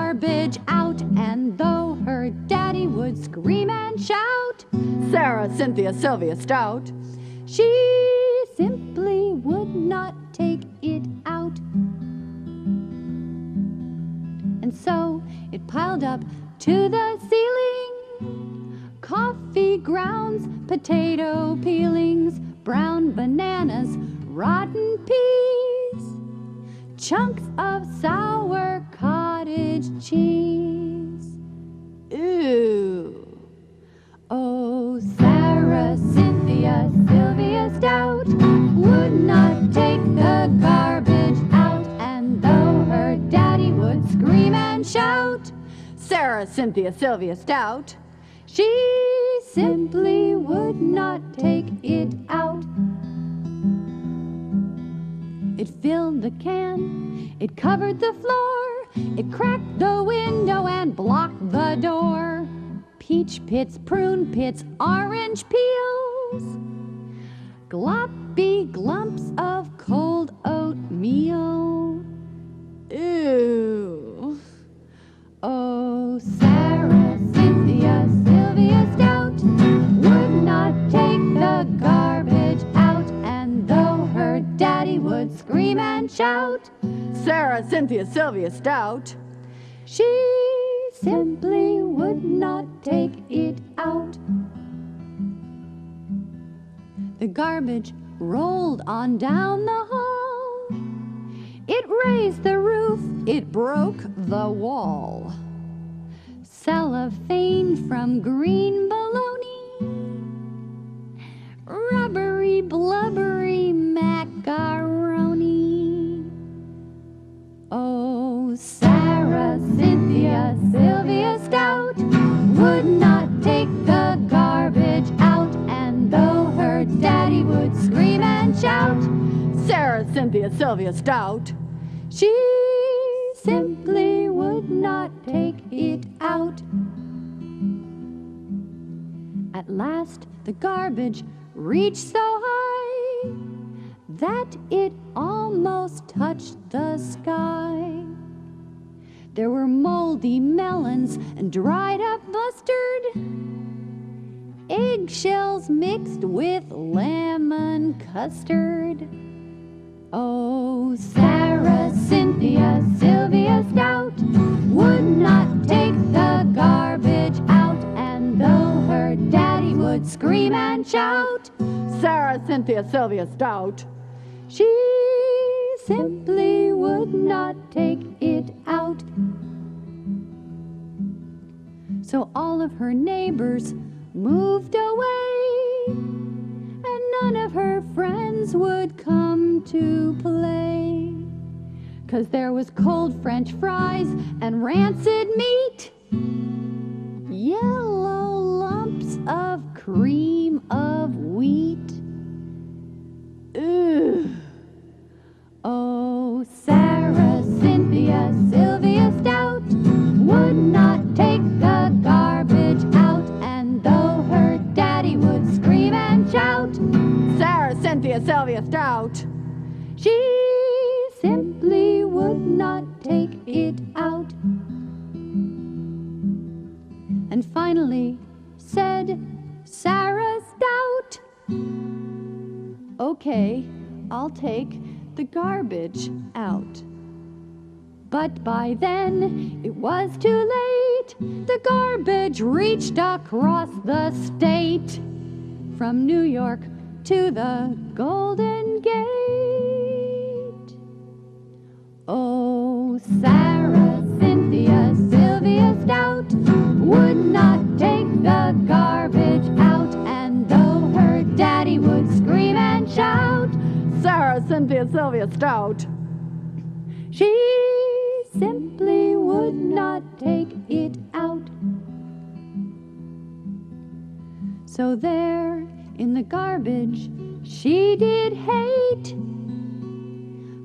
garbage out, and though her daddy would scream and shout, Sarah, Cynthia, Silvia, Stout, she simply would not take it out. And so it piled up to the ceiling, coffee grounds, potato peelings, brown bananas, rotten peas, chunks of sour cottage cheese. Ooh. Oh, Sarah, Cynthia, Silvia, Stout would not take the garbage out, and though her daddy would scream and shout, Sarah, Cynthia, Silvia, Stout, she simply would not take it out. It filled the can, it covered the floor, it cracked the window and blocked the door. Peach pits, prune pits, orange peels, gloppy glumps of cold oatmeal. Ew. Oh, Sarah, Cynthia, Silvia, Stout would not take the garbage out, and though her daddy would scream and shout, Sarah, Cynthia, Silvia, Stout, she simply would not take it out. The garbage rolled on down the hall. It raised the roof, it broke the wall. Cellophane from green bologna, rubbery, blubbery macaroni. Oh, Sarah, Cynthia, Silvia, Stout would not take the garbage out, and though her daddy would scream and shout, Sarah, Cynthia, Silvia, Stout, she simply would not take it out. At last the garbage reached so high that it almost touched the sky. There were moldy melons and dried up mustard, eggshells mixed with lemon custard. Oh, Sarah, Cynthia, Silvia, Stout would not take the garbage out, and though her daddy would scream and shout, Sarah, Cynthia, Silvia, Stout, she simply would not take it out. So all of her neighbors moved away, and none of her friends would come to play, 'cause there was cold French fries and rancid meat, yellow lumps of cream of wheat. Ugh. Oh, Sarah, Cynthia, Silvia, Stout would not take the garbage out, and though her daddy would scream and shout, Sarah, Cynthia, Silvia, Stout, she simply would not take it out. And finally said Sarah Stout, "Okay, I'll take the garbage out." But by then it was too late. The garbage reached across the state, from New York to the Golden Gate. Oh, Sarah, Cynthia, Silvia, Stout would not take the garbage out, and though her daddy would scream and shout, Sarah, Cynthia, Silvia, Stout, she simply would not take it out. So there in the garbage she did hate,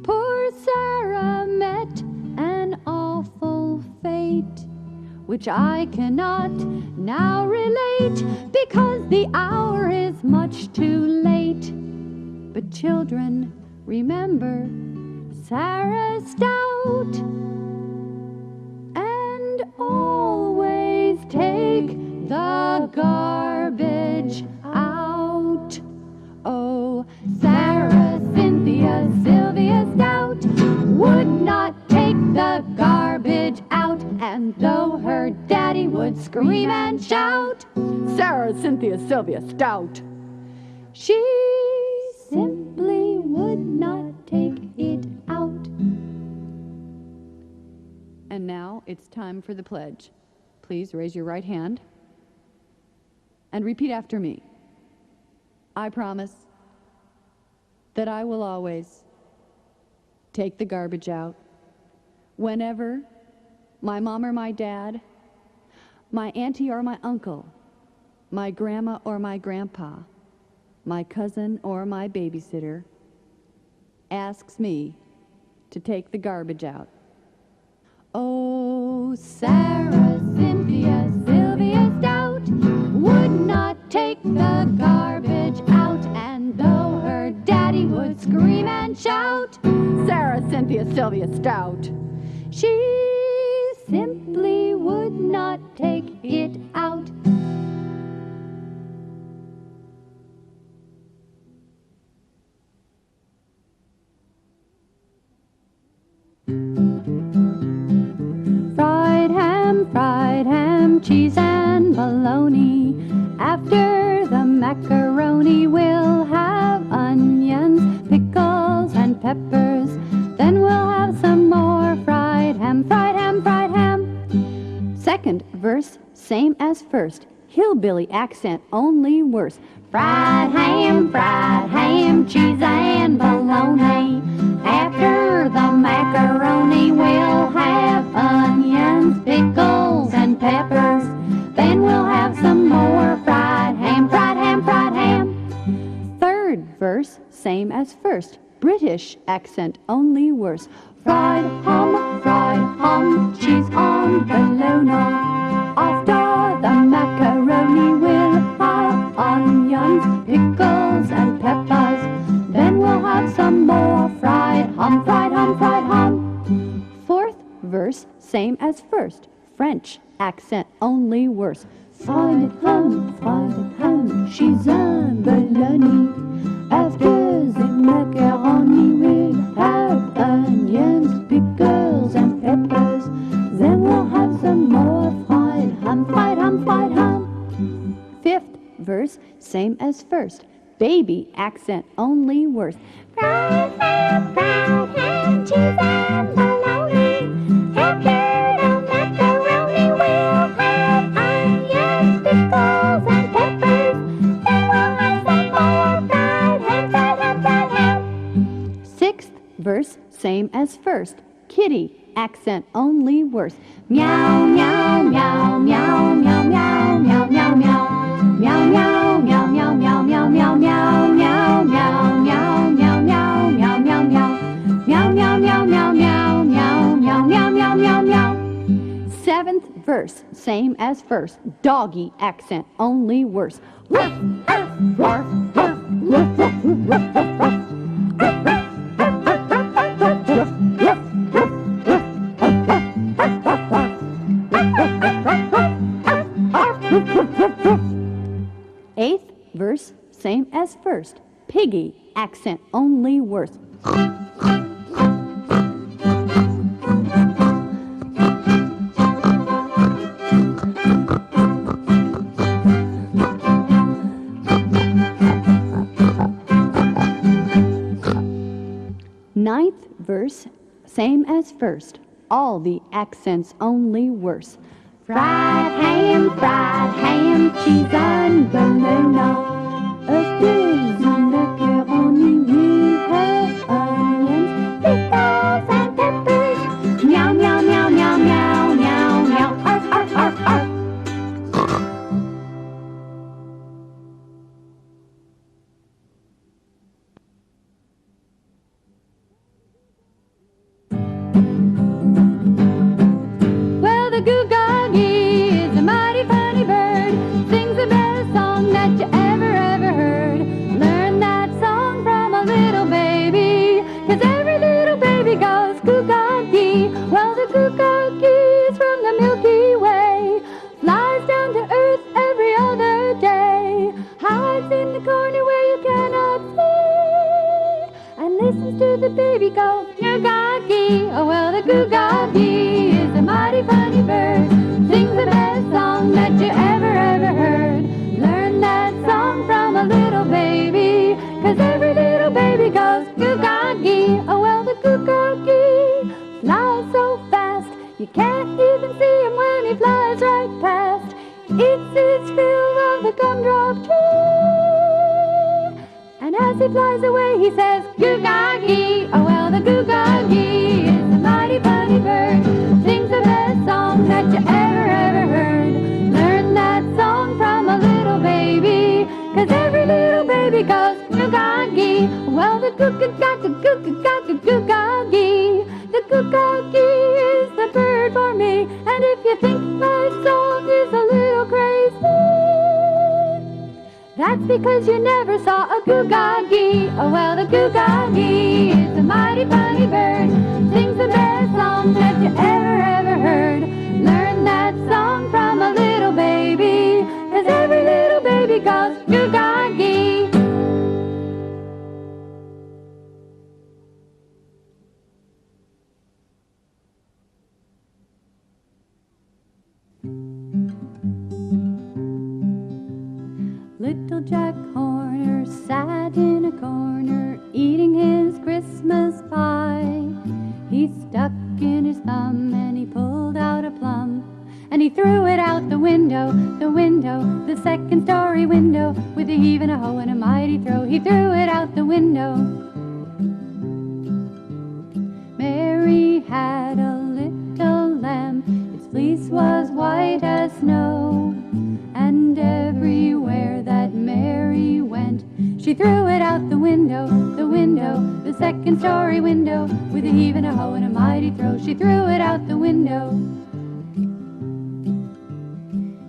poor Sarah met an awful fate, which I cannot now relate, because the hour is much too late. But children, remember Sarah Stout, and always take the garbage out. Oh, Sarah, Cynthia, Silvia, Stout would not take the garbage out, and though her daddy would scream and shout, Sarah, Cynthia, Silvia, Stout, she simply would not take it out. And now it's time for the pledge. Please raise your right hand and repeat after me. I promise that I will always take the garbage out whenever my mom or my dad, my auntie or my uncle, my grandma or my grandpa, my cousin or my babysitter asks me to take the garbage out. Oh, Sarah, Cynthia, Silvia, Stout would not take the garbage out, and though her daddy would scream and shout, Sarah, Cynthia, Silvia, Stout, she simply would not take it out. Fried ham, cheese and bologna. After the macaroni we'll have onions, pickles and peppers. Then we'll have some more fried ham, fried ham, fried ham. Second verse, same as first. Hillbilly accent, only worse. Fried ham, cheese and bologna. After the macaroni we'll have onions, pickles and peppers. Then we'll have some more fried ham, fried ham, fried ham. Third verse, same as first. British accent, only worse. Fried ham, cheese on bologna. After the macaroni we'll have onions, pickles and peppers. Then we'll have some more fried ham, fried ham, fried ham. Fourth verse, same as first. French accent, only worse. Fried ham, cheese and bologna. After the macaroni we'll have onions, pickles and peppers. Then we'll have some more fried ham, fried ham, fried ham. Fifth verse, same as first. Baby accent, only worse. Fried ham, cheese and bologna. After the macaroni we'll have onions, pickles and peppers. Then we'll have some more fried ham, fried ham, fried ham. Sixth verse, same as first. Kitty accent, only worse. Meow, meow, meow, meow, meow, meow, meow, meow, meow. Meow, meow, meow, meow, meow, meow, meow, meow, meow, meow, meow, meow, meow, meow, meow, meow. Meow, meow, meow, meow, meow, meow, meow, meow, meow, meow, meow. Seventh verse, same as first. Doggy accent, only worse. Ruff, ruff, ruff, ruff, ruff, ruff, ruff, ruff, ruff. Eighth verse, same as first. Piggy accent, only worse. Ninth verse, same as first. All the accents, only worse. Fried ham, cheese and bologna. After the macaroni we'll have onions, pickles and peppers. Meow, meow, meow, meow, meow, meow, meow. Arf, arf, arf, arf. Well, the Goo Ga Gee is a mighty funny bird. Sings a better song song that you ever heard. Learn that song from a little baby, 'cause every little baby goes Goo Ga Gee. Oh well, the Goo Ga Gee flies so fast, you can't even see him when he flies right past. Eats his fill of the gumdrop tree, and as he flies away he says Goo Ga Gee. Oh well, the Goo Ga Gee is a mighty funny bird, sings the best song that you ever heard. Learn that song from a little baby, 'cause every little baby goes Goo Ga Gee. Well, the Goo Ga Gee, Goo Ga Gee, Goo Ga Gee. The Goo Ga Gee is the bird for me, and if you think my song is a little crazy, that's because you never saw a Goo Ga Gee. Oh well, the Goo Ga Gee is a mighty funny bird, sings the best song that you ever heard. Learn that song from a little baby, 'cause every little baby goes Goo Ga Gee. Little Jack Horner sat in a corner eating his Christmas pie. He stuck in his thumb and he pulled out a plum, and he threw it out the window, the second story window, with a heave and a ho and a mighty throw. He threw it out the window. Mary had a little lamb, its fleece was white as snow, and everywhere that Mary went, she threw it out the window, the second story window, with a heave and a ho and a mighty throw. She threw it out the window.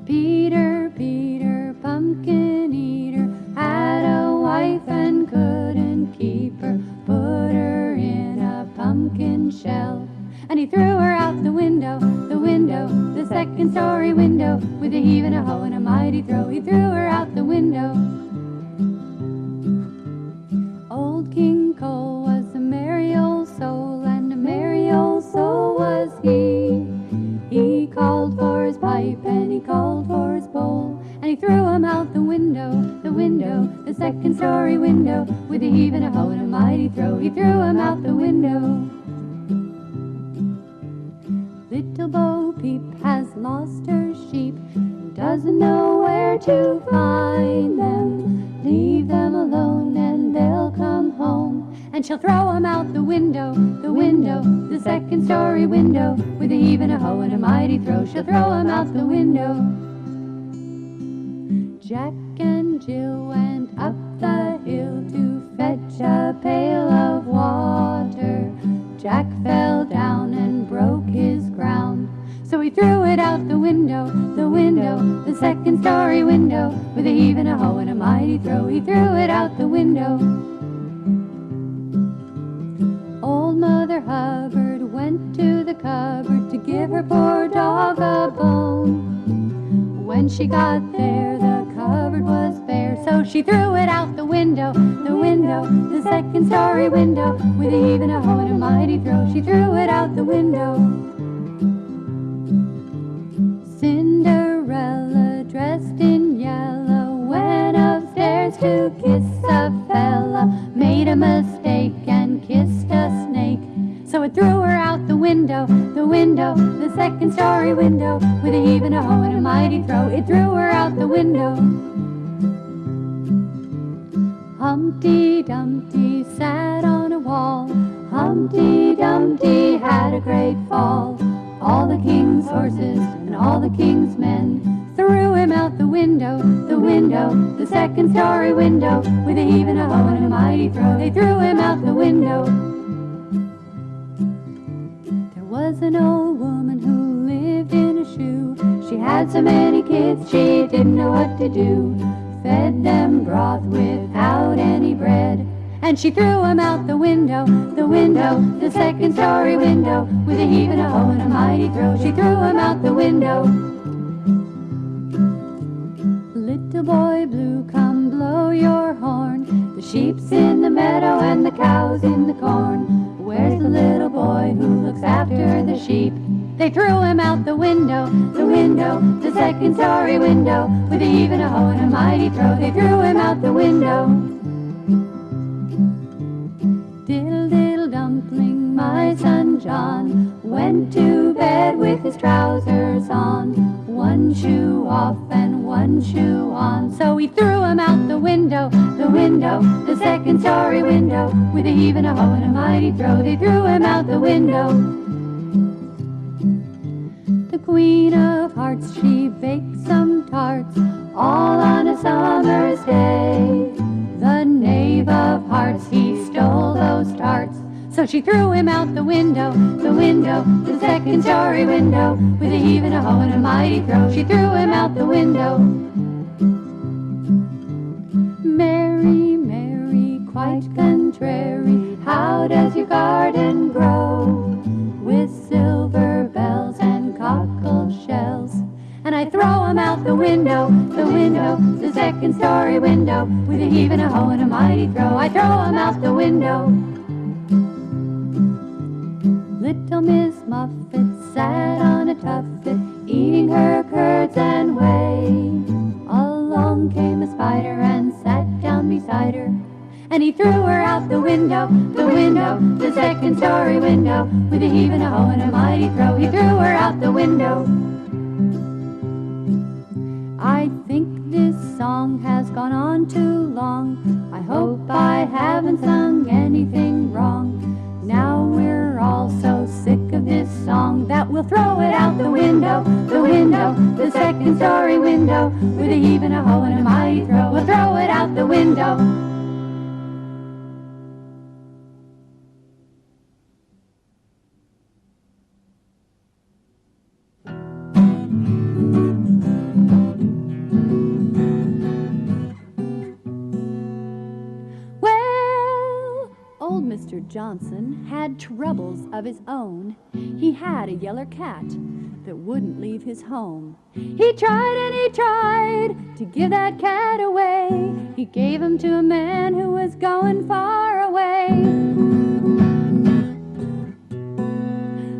Peter, Peter, pumpkin eater, had a wife and couldn't keep her, put her in a pumpkin shell, and he threw her out the window, the second story window, with a heave and a ho and a mighty throw. He threw her out the window. Old King Cole was a merry old soul, and a merry old soul was he. He called for his pipe and he called for his bowl, and he threw him out the window, the second story window, with a heave and a ho and a mighty throw. He threw him out the window. Little Bo Peep has lost her sheep, doesn't know where to find them. Leave them alone and they'll come home, and she'll throw 'em out the window, the second story window, with a heave and a ho and a mighty throw. She'll throw 'em out the window. Jack and Jill went up the hill to fetch a pail of water. Jack fell down and broke his ground, so he threw it out the window, the second story window, with a heave and a ho and a mighty throw. He threw it out the window. Old Mother Hubbard went to the cupboard to give her poor dog a bone. When she got there, the cupboard was bare, so she threw it out the window, the second story window, with a heave and a ho and a mighty throw. She threw it out the window. Cinderella, dressed in yellow, went upstairs to kiss a fella, made a mistake and kissed a snake, so it threw her out the window, the second story window, with a heave and a ho and a mighty throw. It threw her out the window. Humpty Dumpty sat on a wall, Humpty Dumpty had a great fall. All the king's horses and all the king's men threw him out the window, the second story window, with a heave and a ho and a mighty throw. They threw him out the window. There was an old woman who lived in a shoe. She had so many kids she didn't know what to do. Fed them broth without any bread, and she threw him out the window, the second story window, with a heave and a ho and a mighty throw. She threw him out the window. Little boy blue, come blow your horn. The sheep's in the meadow and the cow's in the corn. Where's the little boy who looks after the sheep? They threw him out the window, the second story window, with a heave and a hoe and a mighty throw. They threw him out the window. Diddle diddle dumpling, my son John went to bed with his trousers on, one shoe off and one shoe on. So he threw him out the window, the second story window, with a heave and a hoe and a mighty throw. They threw him out the window. The Queen of Hearts, she baked some tarts, all on a summer's day. The Knave of Hearts, he stole those tarts, so she threw him out the window, the second story window, with a heave and a hoe and a mighty throw. She threw him out the window. Mary, Mary, quite contrary, how does your garden grow? With silver bells and cockle shells. And I throw him out the window, the second story window, with a heave and a hoe and a mighty throw. I throw him out the window. Little Miss Muffet sat on a tuffet, eating her curds and whey. Along came a spider and sat down beside her, and he threw her out the window, the second story window, with a heave and a hoe and a mighty throw. He threw her out the window. I think this song has gone on too long. I hope I haven't sung anything wrong. Now we're all so sick of this song that we'll throw it out the window, the second story window, with a heave and a hoe and a mighty throw. We'll throw it out the window. Mr. Johnson had troubles of his own. He had a yeller cat that wouldn't leave his home. He tried and he tried to give that cat away. He gave him to a man who was going far away.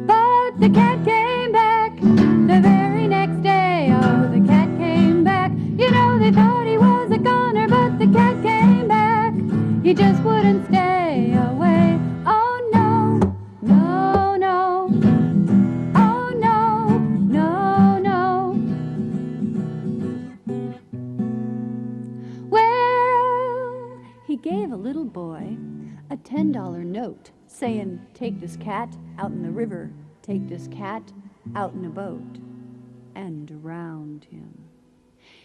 But the cat came back the very next day. Oh, the cat came back. You know, they thought he was a goner, but the cat came back. He just wouldn't stay away. Oh no, no, no. Oh no, no, no. Well, he gave a little boy a $10 note, saying, take this cat out in the river, take this cat out in a boat, and drowned him.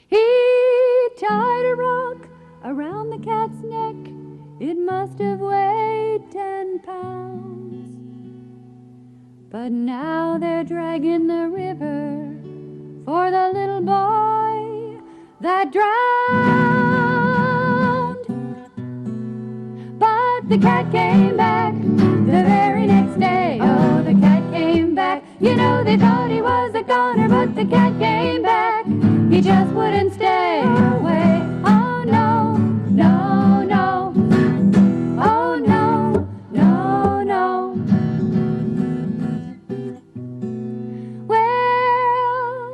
He tied a rock around the cat's neck. It must have weighed 10 pounds. But now they're dragging the river for the little boy that drowned. But the cat came back the very next day. Oh, the cat came back. You know, they thought he was a goner, but the cat came back. He just wouldn't stay away. Oh no, no, no. Oh no, no, no. Well,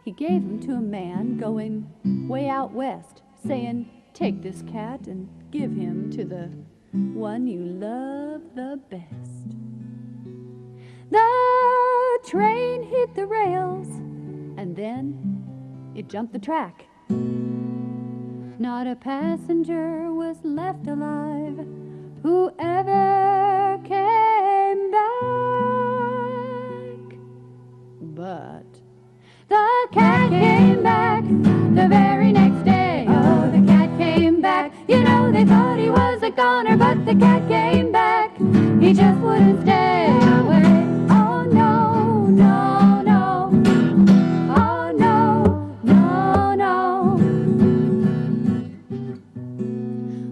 he gave him to a man going way out west, saying, take this cat and give him to the one you love the best. The train hit the rails, and then it jumped the track. Not a passenger was left alive, whoever came back. But the cat came back the very next day. Oh, the cat came back. You know, they thought he was a goner, but the cat came back. He just wouldn't stay away. Oh no, no, no. Oh no, no, no.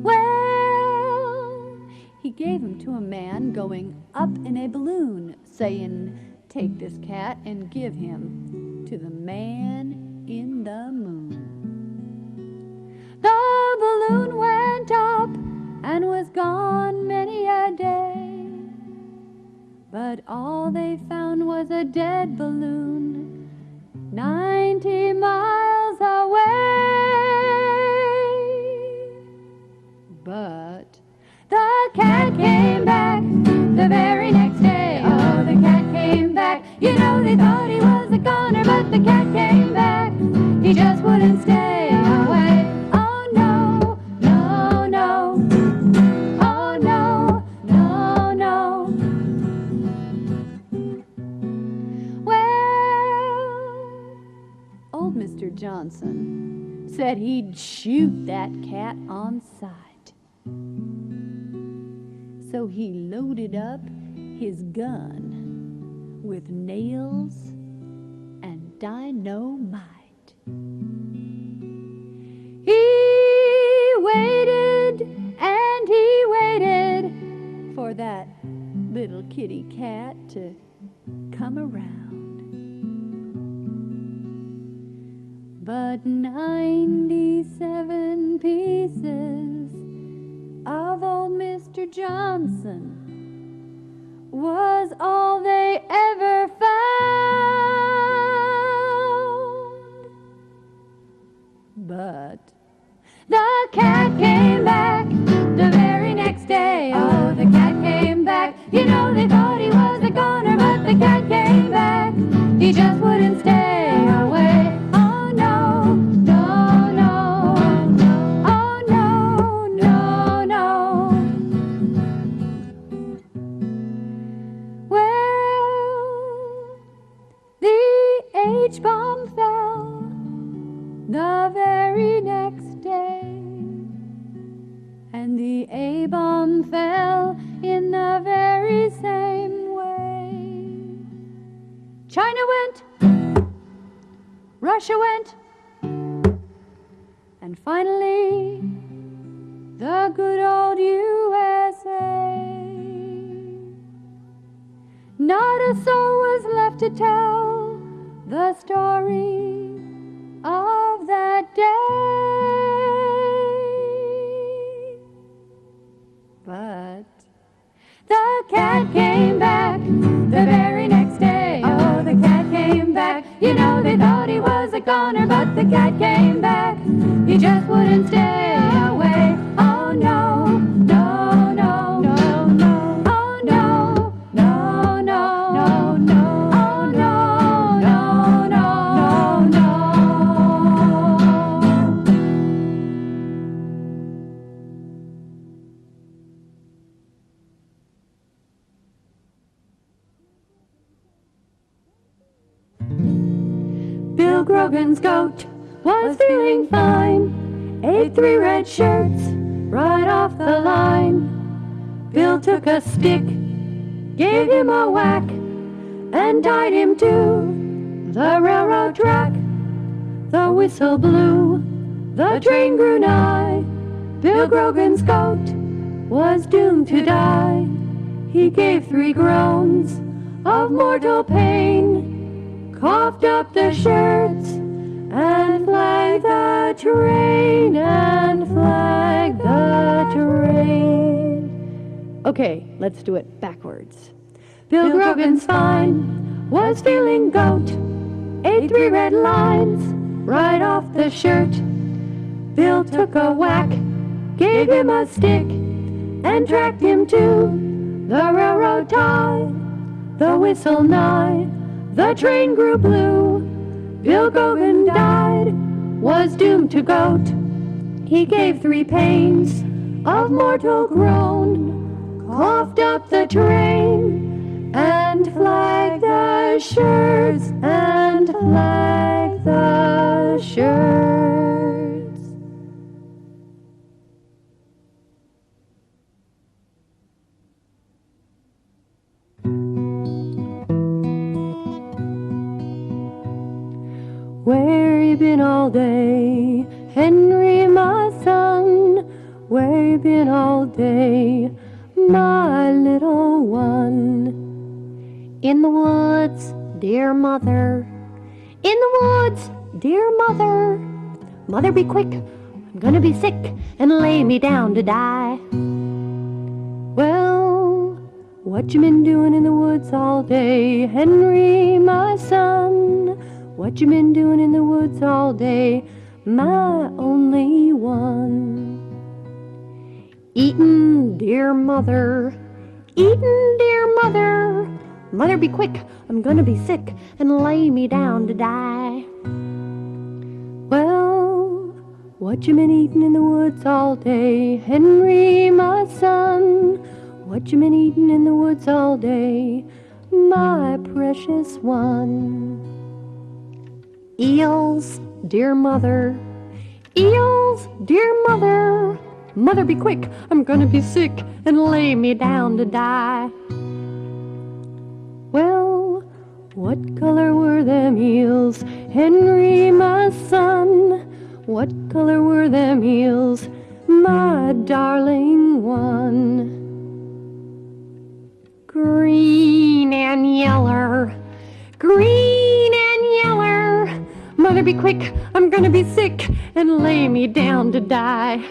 Well, he gave him to a man going up in a balloon, saying, take this cat and give him to the man in the moon. The balloon went up and was gone many a day. but all they found was a dead balloon 90 miles away. But the cat came back the very next day. Oh, the cat came back. You know, they thought he was a goner, but the cat came back. He just wouldn't stay away. Oh no, no, no. Oh no, no, no. Well, old Mr. Johnson said he'd shoot that cat on sight. So he loaded up his gun with nails and dynamite. He waited and he waited for that little kitty cat to come around. But 97 pieces of old Mr. Johnson was all they ever found. But the cat came back the very next day. Oh, the cat came back. You know, they thought he was a goner, but the cat came back. He just wouldn't stay away. Oh no, no, no. Oh no, no, no. Well, the H-bomb fell the very next day, and the A-bomb fell in the very same way. China went, Russia went, and finally the good old USA. Not a soul was left to tell the story of that day. But the cat came back the very next day. Oh, the cat came back. You know, they thought he was a goner, but the cat came back. He just wouldn't stay away. Oh no, no, no, no, no. Oh no, no, no, no, no. Oh no, no, no, no, Bill Grogan's goat was feeling fine, ate 3 red shirts right off the line. Bill took a stick, gave him a whack, and tied him to the railroad track. The whistle blew, the train grew nigh. Bill Grogan's goat was doomed to die. He gave 3 groans of mortal pain, coughed up the shirts, and flagged the train, and flagged the train. Okay, let's do it backwards. Bill Grogan's fine, was feeling goat, ate 3 red lines right off the shirt. Bill took a whack, gave him a stick, and tracked him to the railroad tie. The whistle nigh, the train grew blue. Bill Grogan died, was doomed to goat. He gave 3 pains of mortal groan, coughed up the train, and flagged the shirts, and flagged the shirts. Where you been all day, Henry, my son? Where you been all day, my little one? In the woods, dear mother. In the woods, dear mother. Mother, be quick, I'm gonna be sick, and lay me down to die. Well, What you been doing in the woods all day, Henry, my son? What you been doing in the woods all day, my only one? Eatin', dear mother, eatin', dear mother. Mother, be quick, I'm gonna be sick and lay me down to die. Well, what you been eatin' in the woods all day, Henry, my son? What you been eatin' in the woods all day, my precious one? Eels, dear mother, eels, dear mother. Mother, be quick, I'm gonna be sick and lay me down to die. Well, what color were them eels, Henry, my son? What color were them eels, my darling one? Green and yeller, green and yeller. Mother, be quick, I'm gonna be sick and lay me down to die.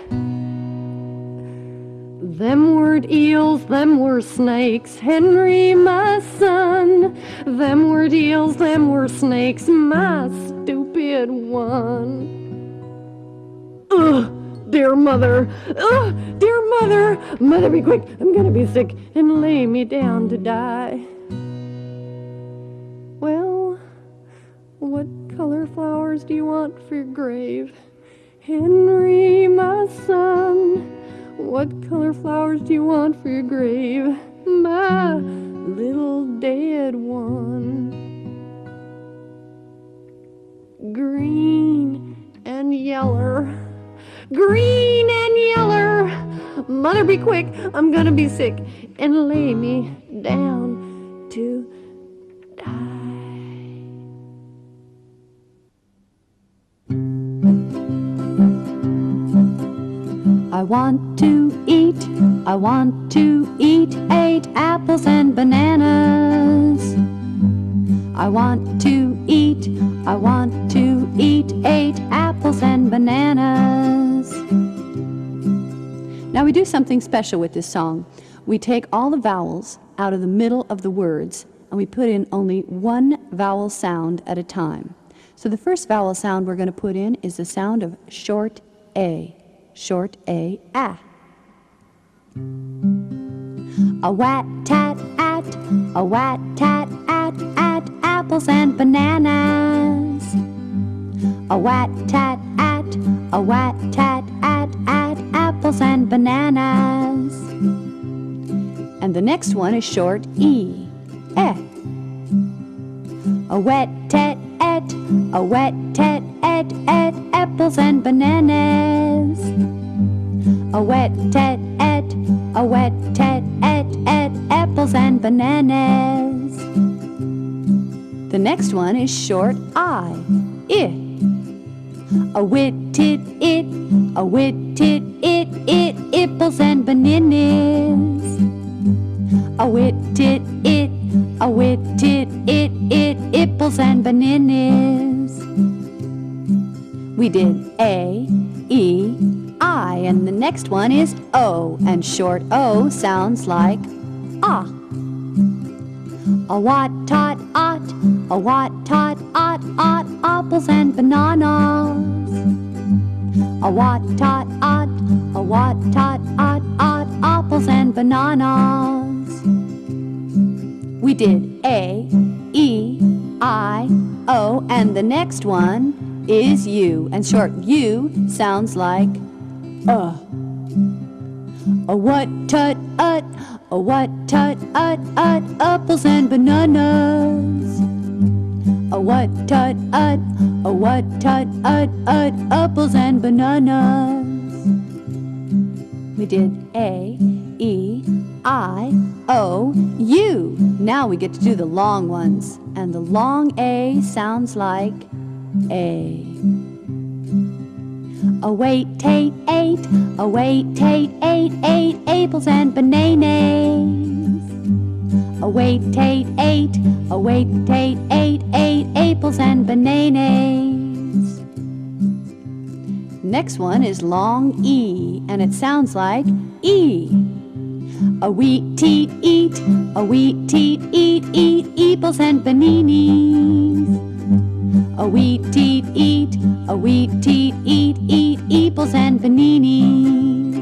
Them weren't eels, them were snakes, Henry, my son. Them weren't eels, them were snakes, my stupid one. Ugh, dear mother, ugh, dear mother. Mother, be quick, I'm gonna be sick and lay me down to die. Well, what color flowers do you want for your grave, Henry, my son? What color flowers do you want for your grave, my little dead one? Green and yeller, green and yeller. Mother, be quick, I'm gonna be sick and lay me down to die. I want to eat 8 apples and bananas. I want to eat 8 apples and bananas. Now we do something special with this song. We take all the vowels out of the middle of the words and we put in only one vowel sound at a time. So the first vowel sound we're going to put in is the sound of short A. Short A, ah. A wat-tat at, a wat-tat at apples and bananas. A wat-tat at, a wat-tat at apples and bananas. And the next one is short E, eh. A wet-tat at, a wet-tat at apples and bananas. A wet-tat at, a wet-tat at apples and bananas. The next one is short I, A wit-tit it, a wit-tit it apples and bananas. A wit-tit it, a wit-tit it apples and bananas. We did A, E, I, and the next one is O, and short O sounds like ah. A wat-tot ot, a wat-tot ot apples and bananas. A wat-tot ot, a wat-tot ot apples and bananas. We did A, E, I, O, and the next one is U, and short U sounds like A what-tut-ut, a what-tut-ut apples and bananas. A what-tut-ut, a what-tut-ut apples and bananas. We did A, E, I, O, U. Now we get to do the long ones, and the long A sounds like A. A wait-tate ate, a wait-tate ate apples and bananas. A wait-tate ate, a wait-tate ate apples and bananas. Next one is long E, and it sounds like E. A wheat teat eat, a wheat teat eat, eeples and bananas. A wheat teat eat, a wheat teat eat, eeples and bananas.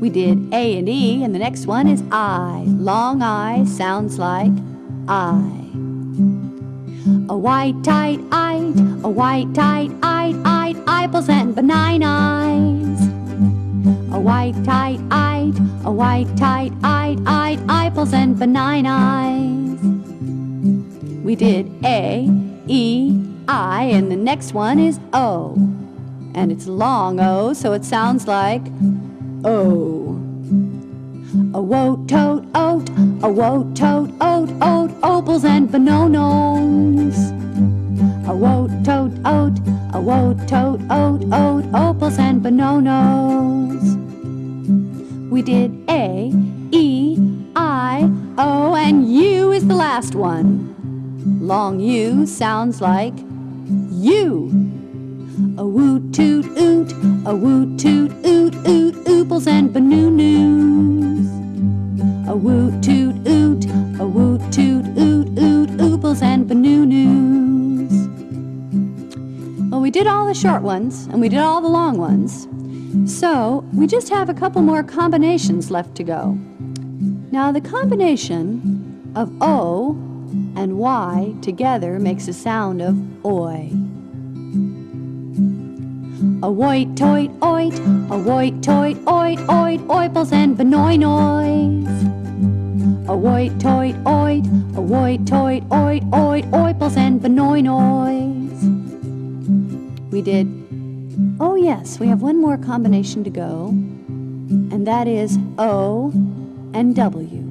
We did A and E, and the next one is I. Long I sounds like I. A white-eyed eyed, a white-eyed eyed, eyeballs and bananas. A white-eyed eyed, a white-eyed eyed, eyeballs and bananas. We did A, E, I, and the next one is O. And it's long O, so it sounds like O. A woat-toad oat, a woat-toad oat, opals and bananas. A woat-toad oat, a woat-toad oat, opals and bananas. We did A, E, I, O, and U is the last one. Long U sounds like U. A woot-toot oot, a woot-toot oot, ooples and bananas. A woot-toot oot, a woot-toot oot, ooples and bananas. Well, we did all the short ones, and we did all the long ones. So, we just have a couple more combinations left to go. Now, the combination of O and Y together makes a sound of oi. A white-toid oit, a white-toid oit, oiples and banoinois. A white-toid oit, a white-toid oit, oiples and banoinois. We did, oh yes, we have one more combination to go, and that is O and W.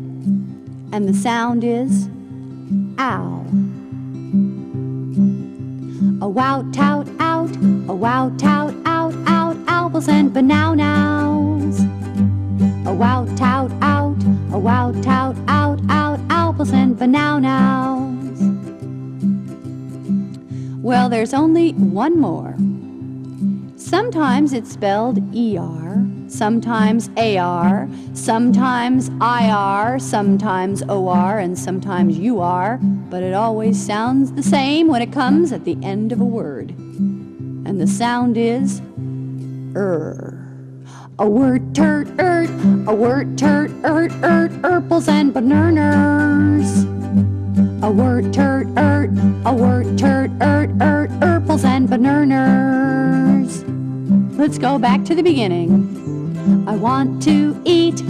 And the sound is ow. A wout-tout out, a wout-tout out, owls and bananas. A wout-tout out, a wout-tout out, owls and bananas. Well, there's only one more. Sometimes it's spelled ER, sometimes AR, sometimes IR, sometimes OR, and sometimes UR, but it always sounds the same when it comes at the end of a word. And the sound is A word turt a word turt erples and bananas. A word turt a word turt erples and bananas. Let's go back to the beginning. I want to eat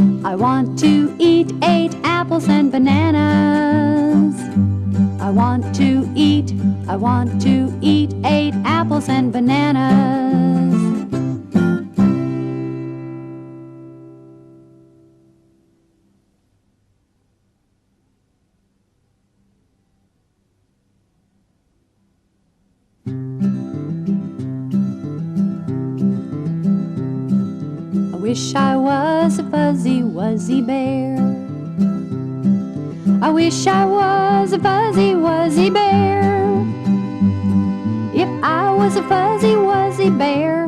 8 apples and bananas. I want to eat 8 apples and bananas. I wish I was a fuzzy wuzzy bear. I wish I was a fuzzy wuzzy bear. If I was a fuzzy wuzzy bear,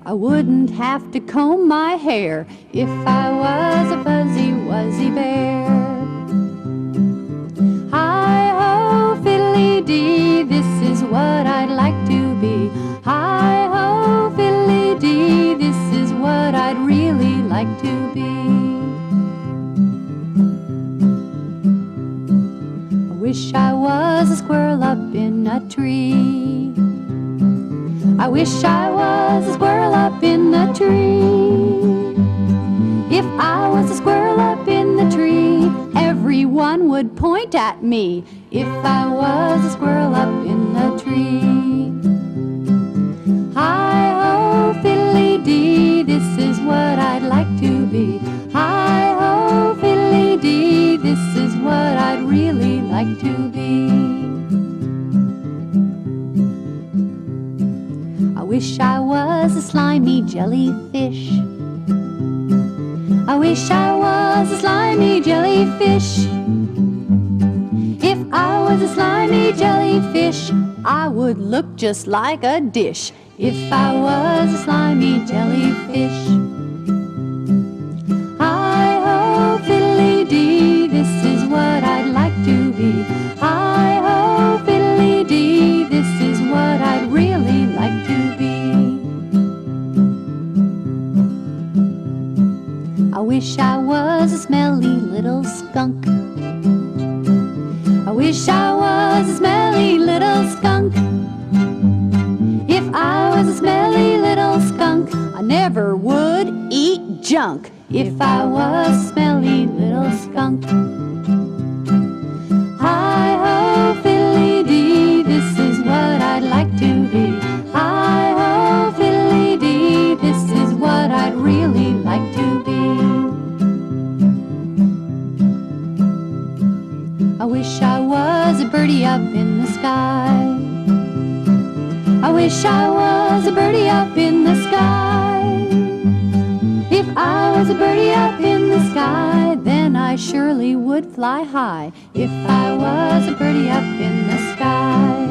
I wouldn't have to comb my hair. If I was a fuzzy wuzzy bear. Hi-ho, fiddly-dee, this is what I'd like to be. Hi-ho, fiddly-dee, this is what I'd really like to be. I wish I was a squirrel up in a tree. I wish I was a squirrel up in the tree. If I was a squirrel up in the tree, everyone would point at me. If I was a squirrel up in the tree. Hi-ho, fiddly-dee, this is what I'd like to be. Hi-ho, fiddly-dee, this is what I'd really like to be. I wish I was a slimy jellyfish. I wish I was a slimy jellyfish. If I was a slimy jellyfish, I would look just like a dish. If I was a slimy jellyfish. Hi-ho, wish I was a smelly little skunk. I wish I was a smelly little skunk. If I was a smelly little skunk, I never would eat junk. If I was a smelly little skunk. Hi-ho, fiddly-dee, this is what I'd like to be. Hi-ho, fiddly-dee, this is what I'd really like to be. I wish I was a birdie up in the sky. I wish I was a birdie up in the sky. If I was a birdie up in the sky, then I surely would fly high. If I was a birdie up in the sky.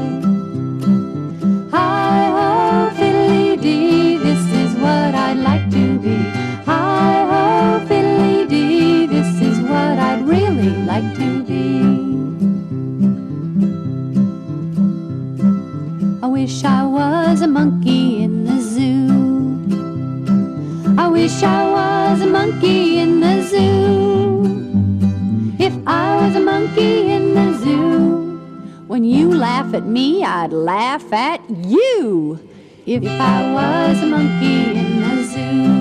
Hi-ho, fiddly-dee, this is what I'd like to be. Hi-ho, fiddly-dee, this is what I'd really like to be. I wish I was a monkey in the zoo. I wish I was a monkey in the zoo. If I was a monkey in the zoo, when you laugh at me, I'd laugh at you. If I was a monkey in the zoo.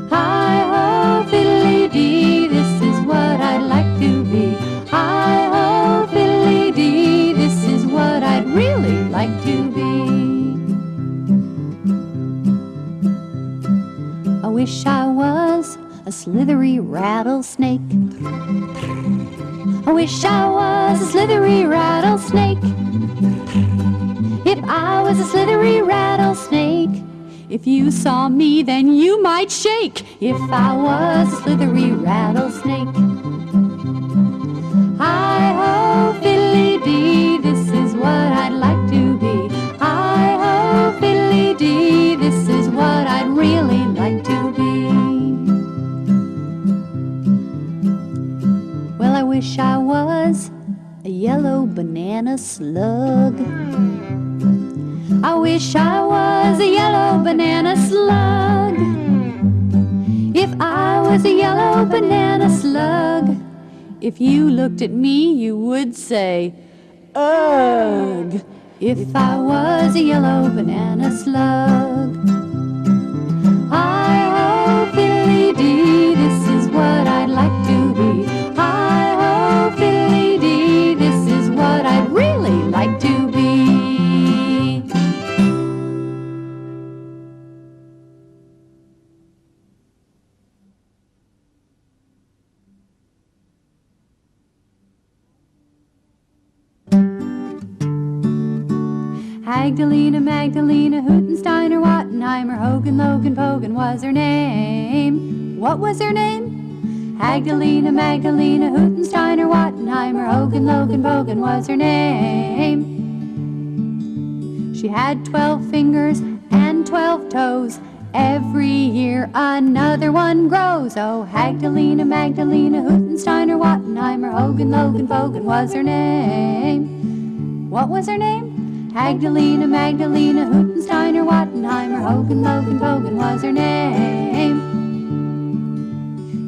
Hi-ho, fiddly-dee, this is what I'd like to be. Hi-ho, fiddly-dee, this is what I'd really like to be. I wish I was a slithery rattlesnake. I wish I was a slithery rattlesnake. If I was a slithery rattlesnake, if you saw me, then you might shake. If I was a slithery rattlesnake. Hi-ho, fiddly-dee, this is what I'd like to be. Hi-ho, fiddly-dee, this is what I'd really like to be. Well, I wish I was a yellow banana slug. I wish I was a yellow banana slug. If I was a yellow banana slug, if you looked at me, you would say, ugh. If I was a yellow banana slug. Hi-ho, fiddly-dee, this is what I'd like to be. Hi-ho, fiddly-dee, this is what I'd really like to be. Hagdalena Magdalena, Hootensteiner, Wattenheimer, Hogan, Logan, Pogan was her name. What was her name? Hagdalena Magdalena, Hootensteiner, Wattenheimer, Hogan, Logan, Pogan was her name. She had 12 fingers and 12 toes. Every year another one grows. Oh, Hagdalena Magdalena, Hootensteiner, Wattenheimer, Hogan, Logan, Pogan was her name. What was her name? Hagdalena Magdalena, Hootensteiner, Wattenheimer, Hogan, Logan, Pogan was her name.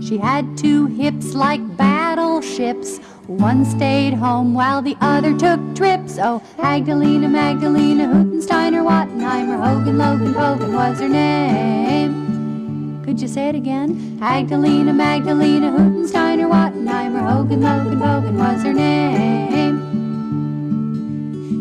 She had 2 hips like battleships. One stayed home while the other took trips. Oh, Hagdalena Magdalena, Hootensteiner, Wattenheimer, Hogan, Logan, Pogan was her name. Could you say it again? Hagdalena Magdalena, Hootensteiner, Wattenheimer, Hogan, Logan, Pogan was her name.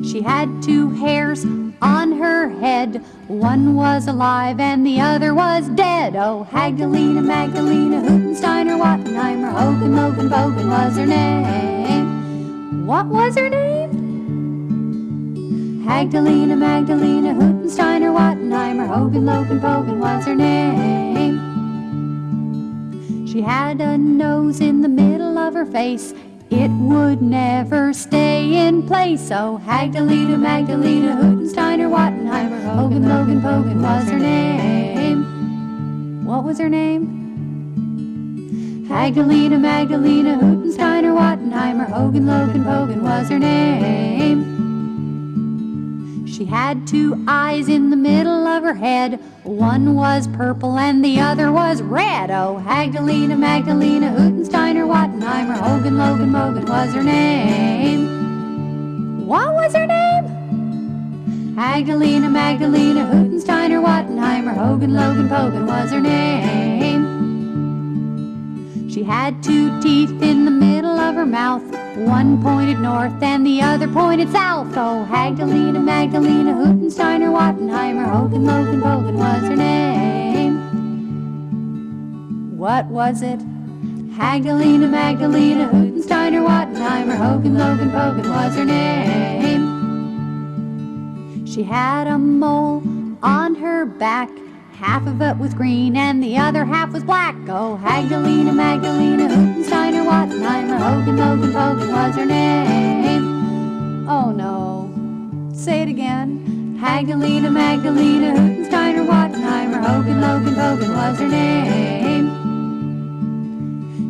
She had 2 hairs on her head. One was alive and the other was dead. Oh, Hagdalena Magdalena, Hootensteiner, Wattenheimer, Hogan, Logan, Pogan was her name. What was her name? Hagdalena Magdalena, Hootensteiner, Wattenheimer, Hogan, Logan, Pogan was her name. She had a nose in the middle of her face. It would never stay in place. Oh, Hagdalena Magdalena, Hootensteiner, Wattenheimer, Hogan, Logan, Pogan was her name. What was her name? Hagdalena Magdalena, Hootensteiner, Wattenheimer, Hogan, Logan, Pogan was her name. She had two eyes in the middle of her head. One was purple and the other was red. Oh, Hagdalena, Magdalena, Hootensteiner, Wattenheimer, Hogan, Logan, Mogan was her name. What was her name? Hagdalena, Magdalena, Hootensteiner, Wattenheimer, Hogan, Logan, Pogan was her name. She had two teeth in the middle of her mouth. One pointed north and the other pointed south. Oh, Hagdalena, Magdalena, Hootensteiner, Wattenheimer, Hogan, Logan, Pogan was her name. What was it? Hagdalena, Magdalena, Hootensteiner, Wattenheimer, Hogan, Logan, Pogan was her name. She had a mole on her back. Half of it was green and the other half was black. Oh, Hagdalena, Magdalena, Hootensteiner, Wattenheimer, Hogan, Logan, Pogan was her name. Oh no. Say it again. Hagdalena, Magdalena, Hootensteiner, Wattenheimer, Hogan, Logan, Pogan was her name.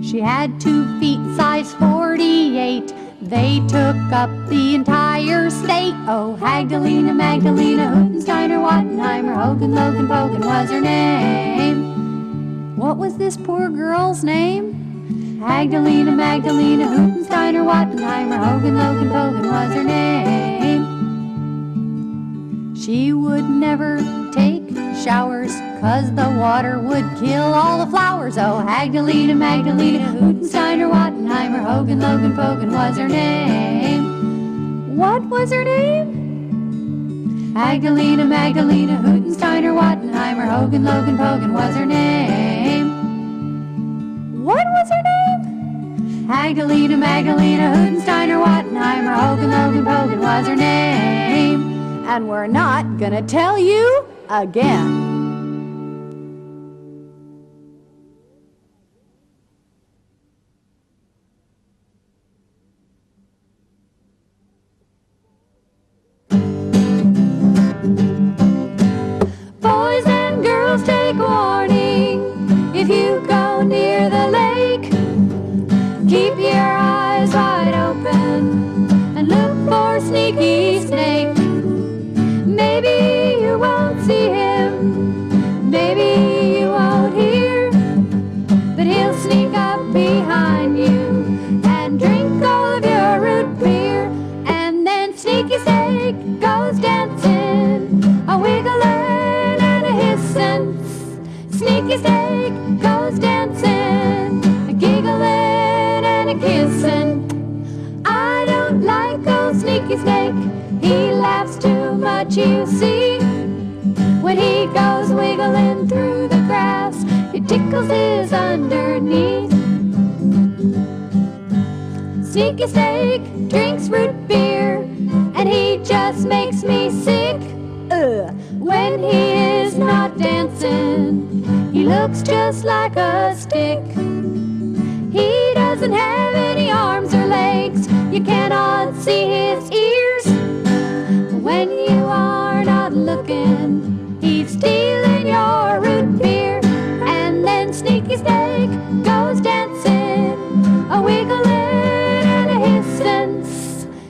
She had 2 feet, size 48. They took up the entire state. Oh, Hagdalena, Magdalena, Hootensteiner, Wattenheimer, Hogan, Logan, Pogan was her name. What was this poor girl's name? Hagdalena, Magdalena, Hootensteiner, Wattenheimer, Hogan, Logan, Pogan was her name. She would never take showers, 'cause the water would kill all the flowers. Oh, Hagdalena, Magdalena, Hootensteiner, Wattenheimer, Hogan, Logan, Pogan was her name. What was her name? Hagdalena, Magdalena, Hootensteiner, Wattenheimer, Hogan, Logan, Pogan was her name. What was her name? Hagdalena, Magdalena, Hootensteiner, Wattenheimer, Hogan, Logan, Pogan was her name. And we're not gonna tell you again. Boys and girls, take warning. If you go near the lake, keep your eyes wide open and look for Sneaky Snake. Maybe you won't see him, maybe you won't hear, but he'll sneak up behind you and drink all of your root beer. And then Sneaky Snake goes dancing, a wiggling and a hissing. Sneaky Snake goes dancing, a giggling and a kissing. I don't like old Sneaky Snake, he laughs too much, you see. When he goes wiggling through the grass, it tickles his underneath. Sneaky Snake drinks root beer, and he just makes me sick. When he is not dancing, he looks just like a stick. He doesn't have any arms or legs, you cannot see his ears. When you are not looking, he's stealing your root beer. And then Sneaky Snake goes dancing, a wiggling and a hissing.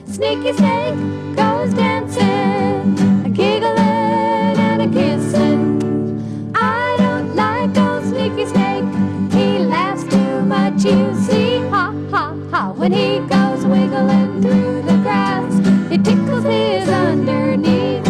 Sneaky Snake goes dancing, a giggling and a kissing. I don't like old Sneaky Snake, he laughs too much, you see. Ha, ha, ha, when he goes wiggling through the grass, it tickles his underneath.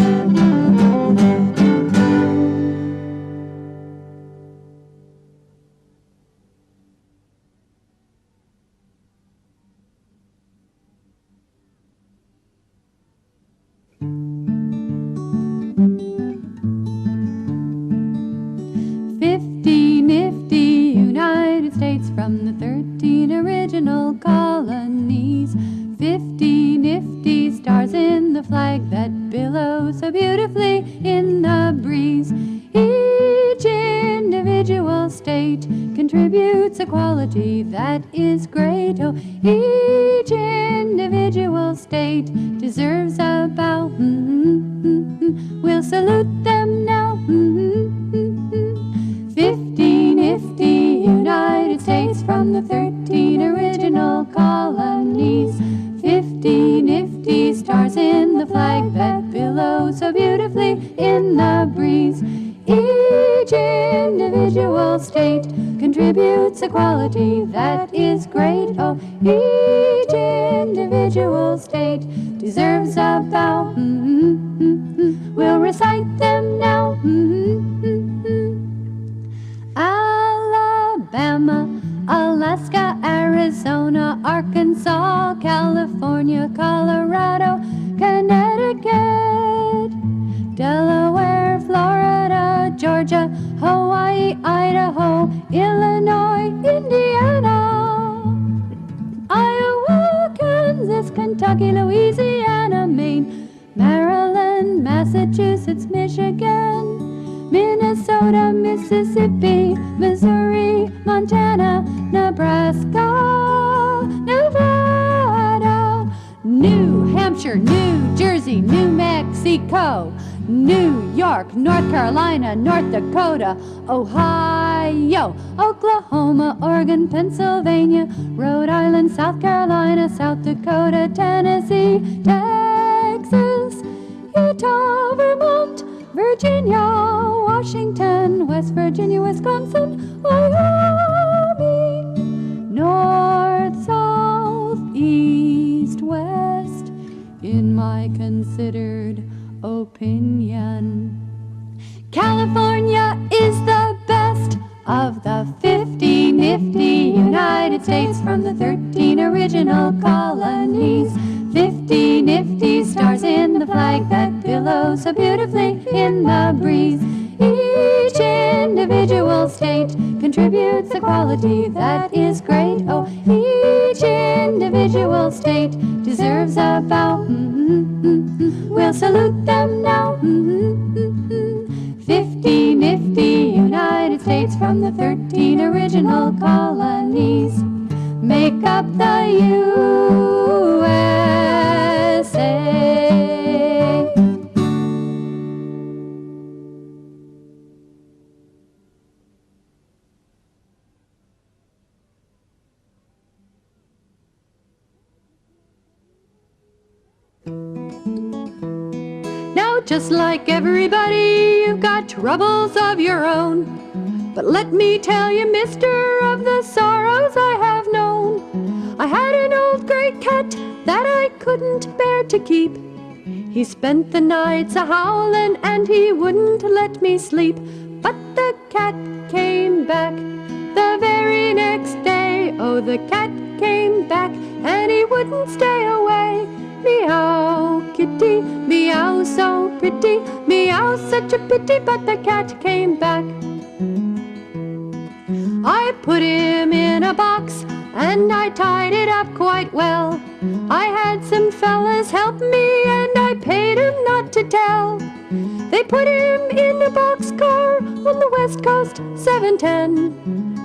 Nifty United States from the 13 original colonies. 50 nifty stars in the flag that billows so beautifully in the breeze. Each individual state contributes a quality that is great. Oh, each individual state deserves a bow. We'll salute them now. 50 nifty United States from the 13 original colonies. 50 nifty stars in the flag that billows so beautifully in the breeze. Each individual state contributes a quality that is great. Oh, each individual state deserves a bow. We'll recite them now. Alabama, Alaska, Arizona, Arkansas, California, Colorado, Connecticut, Delaware, Florida, Georgia, Hawaii, Idaho, Illinois, Indiana, Iowa, Kansas, Kentucky, Louisiana, Maine, Maryland, Massachusetts, Michigan, Minnesota, Mississippi, Missouri, Montana, Nebraska, Nevada, New Hampshire, New Jersey, New Mexico, New York, North Carolina, North Dakota, Ohio, Oklahoma, Oregon, Pennsylvania, Rhode Island, South Carolina, South Dakota, Tennessee, Texas, Utah, Vermont, Virginia, Washington, West Virginia, Wisconsin, Wyoming, North, South, East, West, in my considered opinion. California is the best of the 50 nifty United States from the 13 original colonies. 50 nifty stars in the flag that billows so beautifully in the breeze. Each individual state contributes a quality that is great. Oh, each individual state deserves a bow. We'll salute them now. 50 nifty United States from the 13 original colonies make up the USA. Now, just like everybody, you've got troubles of your own. But let me tell you, mister, of the sorrows I have known. I had an old gray cat that I couldn't bear to keep. He spent the nights a-howling and he wouldn't let me sleep. But the cat came back the very next day. Oh, the cat came back and he wouldn't stay away. Meow, kitty, meow, so pretty. Meow, such a pity, but the cat came back. I put him in a box and I tied it up quite well. I had some fellas help me and I paid 'em not to tell. They put him in a boxcar on the West Coast, 710.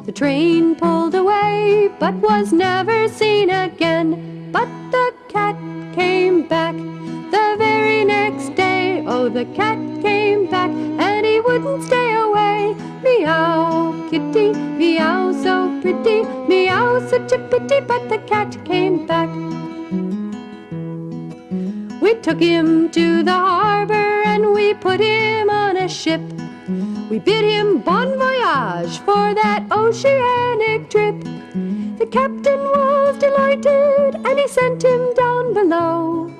The train pulled away but was never seen again. But the cat came back the very next day. Oh, the cat came back and he wouldn't stay away. Meow, kitty, meow, so pretty. Meow, such a pity, but the cat came back. We took him to the harbor and we put him on a ship. We bid him bon voyage for that oceanic trip. The captain was delighted and he sent him down below.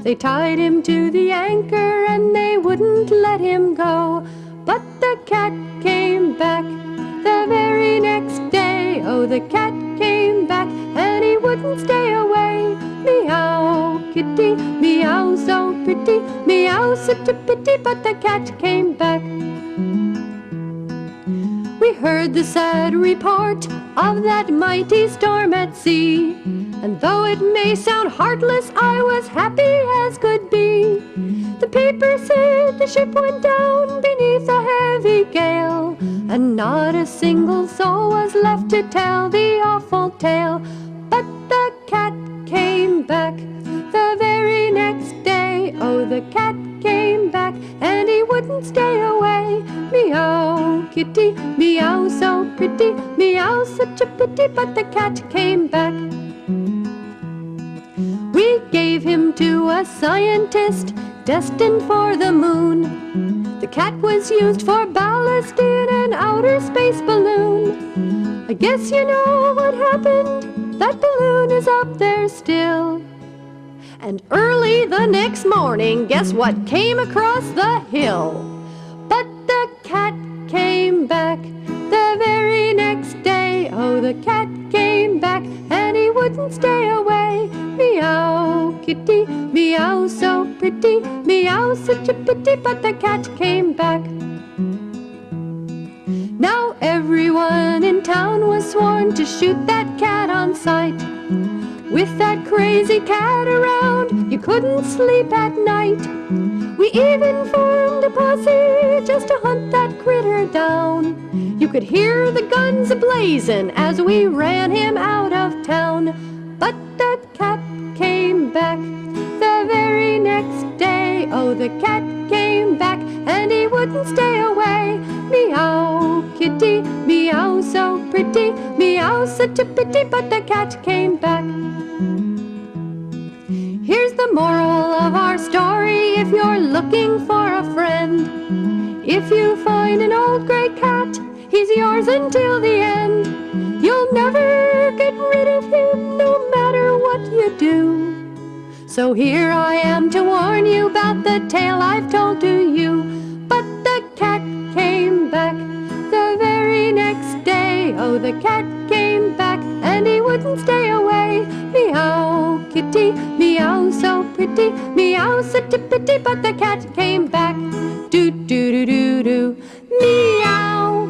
They tied him to the anchor and they wouldn't let him go. But the cat came back the very next day. Oh, the cat came back and he wouldn't stay away. Meow, kitty, meow, so pretty. Meow, such a pity, but the cat came back. We heard the sad report of that mighty storm at sea, and though it may sound heartless, I was happy as could be. The paper said the ship went down beneath a heavy gale, and not a single soul was left to tell the awful tale. But the cat came back the very next day. Oh, the cat came back and he wouldn't stay away. Meow, kitty, meow, so pretty. Meow, such a pity, but the cat came back. We gave him to a scientist destined for the moon. The cat was used for ballast in an outer space balloon. I guess you know what happened. That balloon is up there still. And early the next morning, guess what came across the hill? But the cat came back the very next day. Oh, the cat came back and he wouldn't stay away. Meow, kitty, meow, so pretty. Meow, such a pity, but the cat came back. Now everyone in town was sworn to shoot that cat on sight. With that crazy cat around, you couldn't sleep at night. We even formed a posse just to hunt that critter down. You could hear the guns a-blazing as we ran him out of town. But the cat came back the very next day. Oh, the cat came back and he wouldn't stay away. Meow, kitty, meow, so pretty. Meow, such a pity, but the cat came back. Here's the moral of our story if you're looking for a friend. If you find an old gray cat, he's yours until the end. You'll never get rid of him no matter what you do. So here I am to warn you about the tale I've told to you. But the cat came back the very next day. Oh, the cat came back and he wouldn't stay away. Meow, kitty, meow, so pretty. Meow, such a pity, but the cat came back. Do, do, do, do, do. Meow.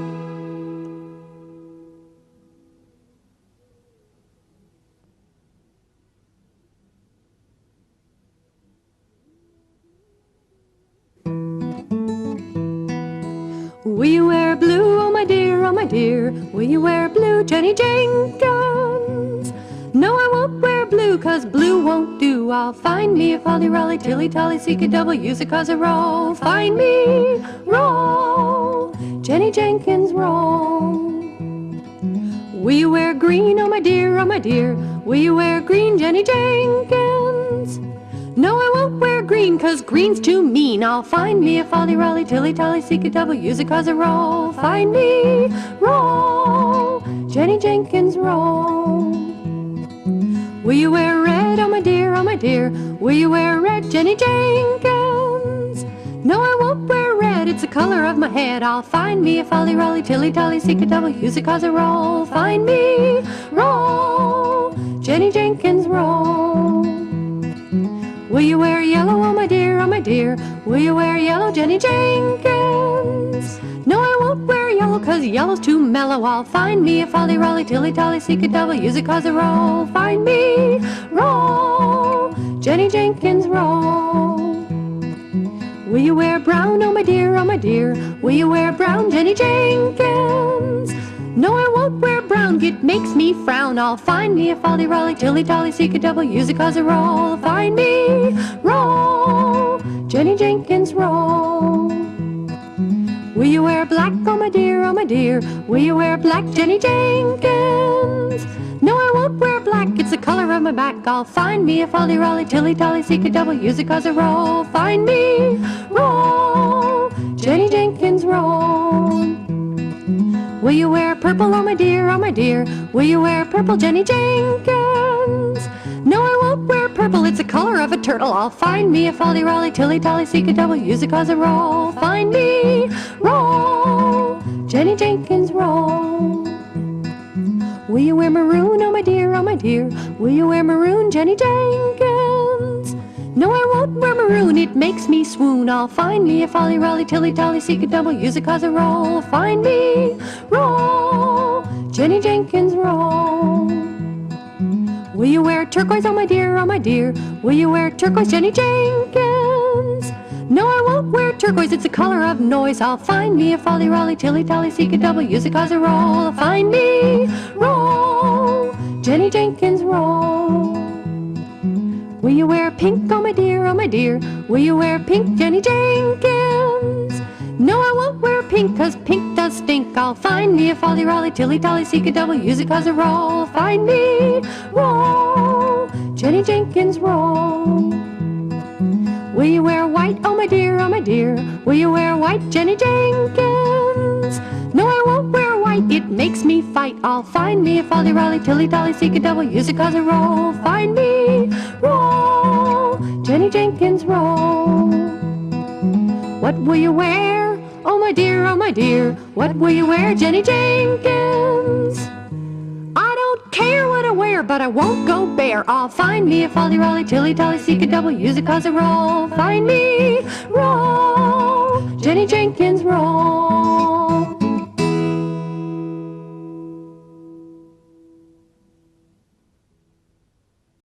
Will you wear blue, oh my dear, oh my dear? Will you wear blue, Jenny Jenkins? No, I won't wear blue, 'cause blue won't do. I'll find me a folly, rolly, tilly, tolly, seek a double, use a cause a roll. Find me, roll, Jenny Jenkins, roll. Will you wear green, oh my dear, oh my dear? Will you wear green, Jenny Jenkins? No, I won't wear green, 'cause green's too mean. I'll find me a folly, rolly, tilly, tolly, seek a double, use a cause a roll. Find me, roll, Jenny Jenkins, roll. Will you wear red, oh my dear, oh my dear? Will you wear red, Jenny Jenkins? No, I won't wear red, it's the color of my head. I'll find me a folly, rolly, tilly, tolly, seek a double, use a cause a roll. Find me, roll, Jenny Jenkins, roll. Will you wear yellow, oh my dear, oh my dear? Will you wear yellow, Jenny Jenkins? No, I won't wear yellow, 'cause yellow's too mellow. I'll find me a folly, rolly, tilly, tolly, seek a double, use a cause a roll. Find me, roll, Jenny Jenkins, roll. Will you wear brown, oh my dear, oh my dear? Will you wear brown, Jenny Jenkins? No, I won't wear brown, it makes me frown. I'll find me a folly, rolly, tilly, tolly, seek a double, use a cause a roll. Find me, roll, Jenny Jenkins, roll. Will you wear black, oh my dear, oh my dear? Will you wear black, Jenny Jenkins? No, I won't wear black, it's the color of my back. I'll find me a folly, rolly, tilly, tolly, seek a double, use a cause a roll. Find me, roll, Jenny Jenkins, roll. Will you wear purple, oh my dear, oh my dear? Will you wear purple, Jenny Jenkins? No, I won't wear purple, it's the color of a turtle. I'll find me a folly, rolly, tilly, tolly, seek a double, use a cause a roll. Find me, roll, Jenny Jenkins, roll. Will you wear maroon, oh my dear, oh my dear? Will you wear maroon, Jenny Jenkins? No, I won't wear maroon, it makes me swoon. I'll find me a folly, rolly, tilly, tolly, seek a double, use a cause a roll. Find me, roll, Jenny Jenkins, roll. Will you wear turquoise, oh my dear, oh my dear? Will you wear turquoise, Jenny Jenkins? No, I won't wear turquoise, it's the color of noise. I'll find me a folly, rolly, tilly, tolly, seek a double, use a cause a roll. Find me, roll, Jenny Jenkins, roll. Will you wear pink, oh my dear, oh my dear? Will you wear pink, Jenny Jenkins? No, I won't wear pink, 'cause pink does stink. I'll find me a folly, rolly, tilly, tolly, seek a double, use a cause a roll. Find me, roll, Jenny Jenkins, roll. Will you wear white? Oh my dear, oh my dear. Will you wear white, Jenny Jenkins? No, I won't wear white, it makes me fight. I'll find me a folly, rolly, tilly, dolly, seek a double, use it cause a roll. Find me, roll, Jenny Jenkins, roll. What will you wear? Oh my dear, oh my dear. What will you wear, Jenny Jenkins? I don't care what I wear, but I won't go bare. I'll find me a folly, rolly, tilly, tolly, seek a double, use it cause a roll. Find me, roll, Jenny Jenkins, roll.